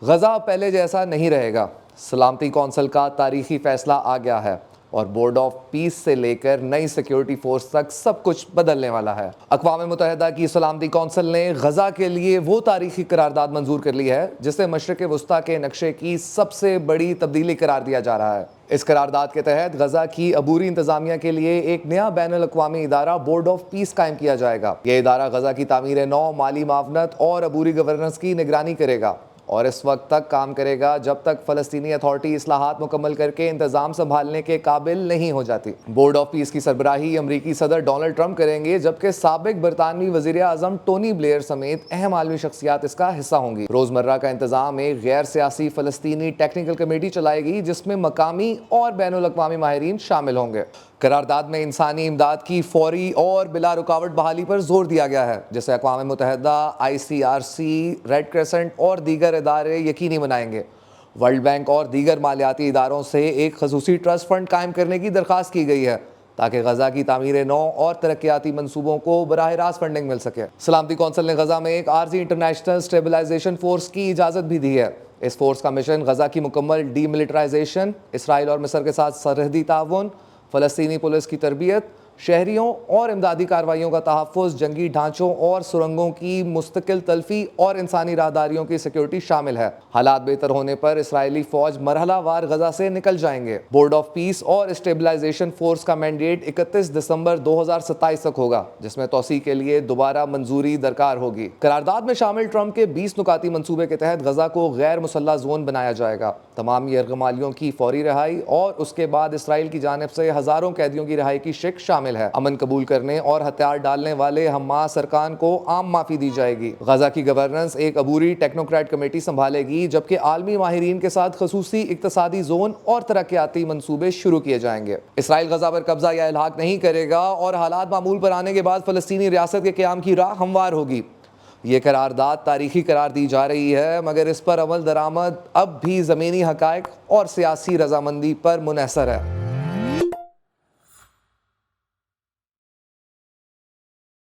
غزہ پہلے جیسا نہیں رہے گا۔ سلامتی کونسل کا تاریخی فیصلہ آ گیا ہے اور بورڈ آف پیس سے لے کر نئی سیکیورٹی فورس تک سب کچھ بدلنے والا ہے۔ اقوام متحدہ کی سلامتی کونسل نے غزہ کے لیے وہ تاریخی قرارداد منظور کر لی ہے جسے مشرق وسطیٰ کے نقشے کی سب سے بڑی تبدیلی قرار دیا جا رہا ہے۔ اس قرارداد کے تحت غزہ کی عبوری انتظامیہ کے لیے ایک نیا بین الاقوامی ادارہ بورڈ آف پیس قائم کیا جائے گا۔ یہ ادارہ غزہ کی تعمیر نو، مالی معاونت اور عبوری گورننس کی نگرانی کرے گا اور اس وقت تک کام کرے گا جب تک فلسطینی اتھارٹی اصلاحات مکمل کر کے انتظام سنبھالنے کے قابل نہیں ہو جاتی۔ بورڈ آف پیس کی سربراہی امریکی صدر ڈونلڈ ٹرمپ کریں گے، جبکہ سابق برطانوی وزیر اعظم ٹونی بلیئر سمیت اہم عالمی شخصیات اس کا حصہ ہوں گی۔ روزمرہ کا انتظام ایک غیر سیاسی فلسطینی ٹیکنیکل کمیٹی چلائے گی جس میں مقامی اور بین الاقوامی ماہرین شامل ہوں گے۔ قرارداد میں انسانی امداد کی فوری اور بلا رکاوٹ بحالی پر زور دیا گیا ہے، جسے اقوام متحدہ، ICRC، ریڈ کریسنٹ اور دیگر ادارے یقینی بنائیں گے۔ ورلڈ بینک اور دیگر مالیاتی اداروں سے ایک خصوصی ٹرسٹ فنڈ قائم کرنے کی درخواست کی گئی ہے تاکہ غزہ کی تعمیر نو اور ترقیاتی منصوبوں کو براہ راست فنڈنگ مل سکے۔ سلامتی کونسل نے غزہ میں ایک عارضی انٹرنیشنل اسٹیبلائزیشن فورس کی اجازت بھی دی ہے۔ اس فورس کا مشن غزہ کی مکمل ڈی ملٹرائزیشن، اسرائیل اور مصر کے ساتھ سرحدی تعاون، فلسطینی پولیس کی تربیت، شہریوں اور امدادی کارروائیوں کا تحفظ، جنگی ڈھانچوں اور سرنگوں کی مستقل تلفی اور انسانی راہداریوں کی سیکیورٹی شامل ہے۔ حالات بہتر ہونے پر اسرائیلی فوج مرحلہ وار غزہ سے نکل جائیں گے۔ بورڈ آف پیس اور اسٹیبلائزیشن فورس کا مینڈیٹ 31 دسمبر 2027 تک ہوگا، جس میں توسیع کے لیے دوبارہ منظوری درکار ہوگی۔ قرارداد میں شامل ٹرمپ کے 20 نکاتی منصوبے کے تحت غزہ کو غیر مسلح زون بنایا جائے گا۔ تمام یرغمالیوں کی فوری رہائی اور اس کے بعد اسرائیل کی جانب سے ہزاروں قیدیوں کی رہائی کی شک شامل ہے۔ امن قبول کرنے اور ہتھیار ڈالنے والے حماس ارکان کو عام معافی دی جائے گی۔ غزہ کی گورننس ایک عبوری ٹیکنوکریٹ کمیٹی سنبھالے گی، جبکہ عالمی ماہرین کے ساتھ خصوصی اقتصادی زون اور ترقیاتی منصوبے شروع کیے جائیں گے۔ اسرائیل غزہ پر قبضہ یا الحاق نہیں کرے گا اور حالات معمول پر آنے کے بعد فلسطینی ریاست کے قیام کی راہ ہموار ہوگی۔ یہ قرارداد تاریخی قرار دی جا رہی ہے، مگر اس پر عمل درآمد اب بھی زمینی حقائق اور سیاسی رضامندی پر منحصر ہے۔